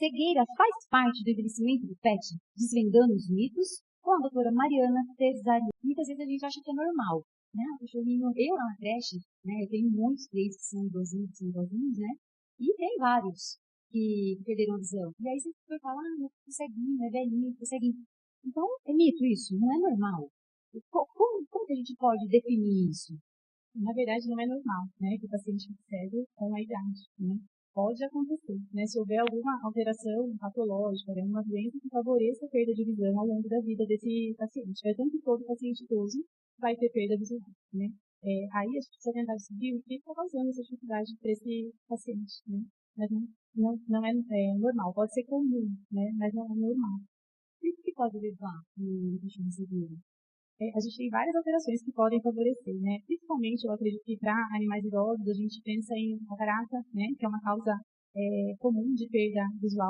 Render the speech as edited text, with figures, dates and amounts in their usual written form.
cegueira faz parte do envelhecimento do pet? Desvendando os mitos, com a doutora Mariana Terzari. Muitas vezes a gente acha que é normal, né? O cachorrinho, eu na creche, né? Eu tenho muitos cães que são igualzinhos, né? E tem vários que perderam a visão. E aí você vai falar, ah, é ceguinho, é velhinho, é ceguinho. Então, é mito isso, não é normal. Como que a gente pode definir isso? Na verdade, não é normal, né, que o paciente fique cego com a idade, né? Pode acontecer, né? Se houver alguma alteração patológica, né, uma doença que favoreça a perda de visão ao longo da vida desse paciente. É tanto que todo paciente idoso vai ter perda visual, né? Aí a gente precisa tentar descobrir o que está causando essa dificuldade para esse paciente, né? Mas não é normal, pode ser comum, né? Mas não é normal. E o que pode levar no cachorro cegueiro? A gente tem várias alterações que podem favorecer, né? Principalmente, eu acredito que para animais idosos, a gente pensa em catarata, né? Que é uma causa comum de perda visual.